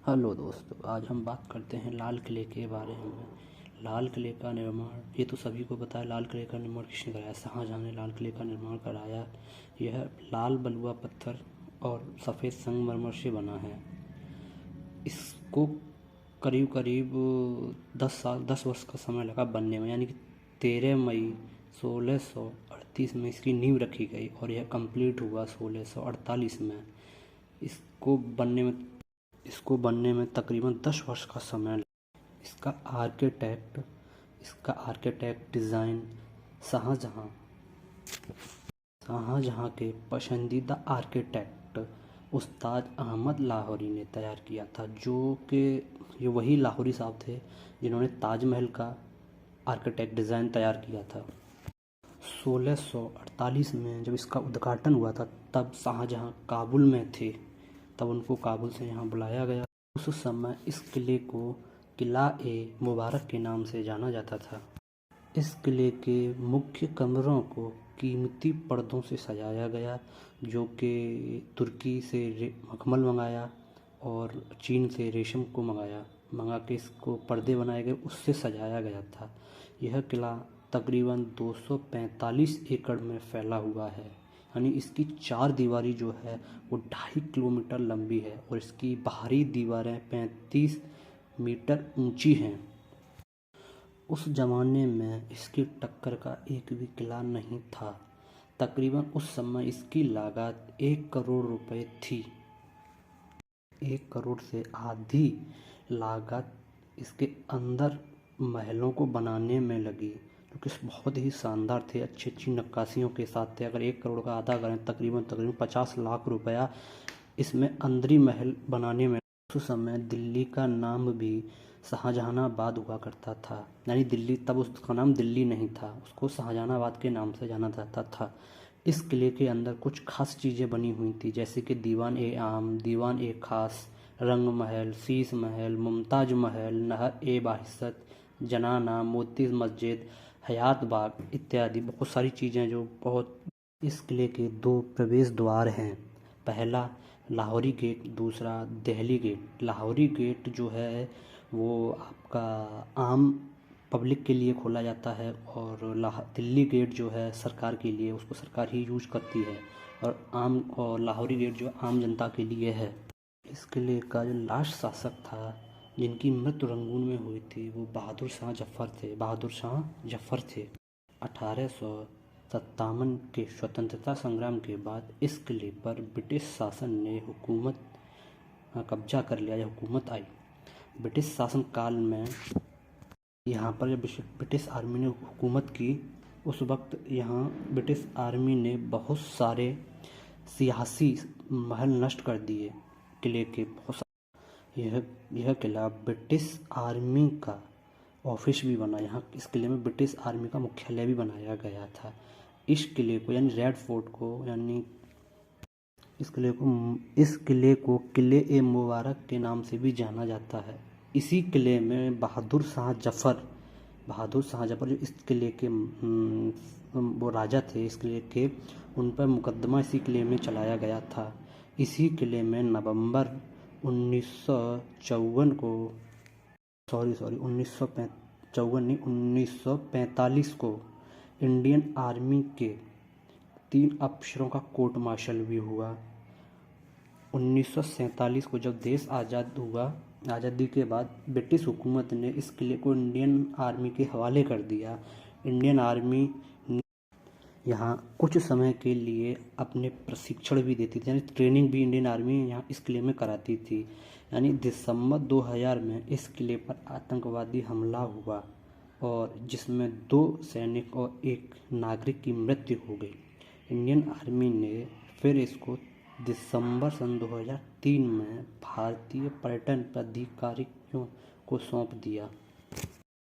Hello दोस्तों, आज हम बात करते हैं लाल किले के बारे में। लाल किले का निर्माण, ये तो सभी को पता है, लाल किले का निर्माण किसने कराया? शाहजहाँ ने लाल किले का निर्माण कराया। यह लाल बलुआ पत्थर और सफ़ेद संगमरमर से बना है। इसको करीब करीब 10 वर्ष का समय लगा बनने में, यानी कि 13 मई 1638 में इसकी नींव रखी गई और यह कंप्लीट हुआ 1648 में। इसको बनने में इसको बनने में तकरीबन 10 वर्ष का समय लगा। इसका आर्किटेक्ट डिज़ाइन शाहजहाँ शाहजहाँ के पसंदीदा आर्किटेक्ट उस्ताद अहमद लाहौरी ने तैयार किया था, जो कि ये वही लाहौरी साहब थे जिन्होंने ताजमहल का आर्किटेक्ट डिज़ाइन तैयार किया था। 1648 में जब इसका उद्घाटन हुआ था, तब शाहजहाँ काबुल में थे। तब उनको काबुल से यहाँ बुलाया गया। उस समय इस किले को किला-ए-मुबारक के नाम से जाना जाता था। इस किले के मुख्य कमरों को कीमती पर्दों से सजाया गया, जो कि तुर्की से मखमल मंगाया और चीन से रेशम को मंगा के इसको पर्दे बनाए गए, उससे सजाया गया था। यह किला तकरीबन 245 एकड़ में फैला हुआ है, यानी इसकी 4 दीवारी जो है वो 2.5 किलोमीटर लंबी है और इसकी बाहरी दीवारें 35 मीटर ऊंची हैं। उस ज़माने में इसकी टक्कर का एक भी किला नहीं था। तकरीबन उस समय इसकी लागत 1 करोड़ रुपए थी। 1 करोड़ से आधी लागत इसके अंदर महलों को बनाने में लगी, क्योंकि बहुत ही शानदार थे, अच्छी अच्छी नक्काशियों के साथ थे। अगर 1 करोड़ का आधा करें, तकरीबन 50 लाख रुपया इसमें अंदरी महल बनाने में। उस समय दिल्ली का नाम भी शाहजहानाबाद हुआ करता था, यानी दिल्ली, तब उसका नाम दिल्ली नहीं था, उसको शाहजहानाबाद के नाम से जाना जाता था। इस किले के अंदर कुछ खास चीज़ें बनी हुई थी, जैसे कि दीवान-ए-आम, दीवान-ए-खास, रंग महल, शीश महल, मुमताज महल, नहर-ए-बाहिसत, जनाना, मोती मस्जिद, हयात बाग इत्यादि बहुत सारी चीज़ें जो बहुत। इस किले के 2 प्रवेश द्वार हैं। पहला लाहौरी गेट, दूसरा दिल्ली गेट। लाहौरी गेट जो है वो आपका आम पब्लिक के लिए खोला जाता है, और दिल्ली गेट जो है सरकार के लिए, उसको सरकार ही यूज करती है, और लाहौरी गेट जो आम जनता के लिए है। इस किले का जो लास्ट शासक था जिनकी मृत्यु रंगून में हुई थी, वो बहादुर शाह जफर थे। 1857 के स्वतंत्रता संग्राम के बाद इस किले पर ब्रिटिश शासन ने कब्जा कर लिया, या हुकूमत आई। ब्रिटिश शासन काल में यहाँ पर जब ब्रिटिश आर्मी ने हुकूमत की, उस वक्त यहाँ ब्रिटिश आर्मी ने बहुत सारे सियासी महल नष्ट कर दिए। किले के यह किला ब्रिटिश आर्मी का ऑफिस भी बना। यहाँ इस किले में ब्रिटिश आर्मी का मुख्यालय भी बनाया गया था। इस किले को, यानी रेड फोर्ट को, यानी इस किले को किले-ए-मुबारक के नाम से भी जाना जाता है। इसी किले में बहादुर शाह जफर जो इस किले के वो राजा थे इस किले के, उन पर मुकदमा इसी किले में चलाया गया था। इसी किले में नवंबर 1945 को इंडियन आर्मी के 3 अफसरों का कोर्ट मार्शल भी हुआ। 1947 को जब देश आज़ाद हुआ, आज़ादी के बाद ब्रिटिश हुकूमत ने इस किले को इंडियन आर्मी के हवाले कर दिया। इंडियन आर्मी यहाँ कुछ समय के लिए अपने प्रशिक्षण भी देती थी, यानी ट्रेनिंग भी इंडियन आर्मी यहाँ इस किले में कराती थी। यानी दिसंबर 2000 में इस किले पर आतंकवादी हमला हुआ, और जिसमें 2 सैनिक और 1 नागरिक की मृत्यु हो गई। इंडियन आर्मी ने फिर इसको दिसंबर सन 2003 में भारतीय पर्यटन प्राधिकारियों को सौंप दिया।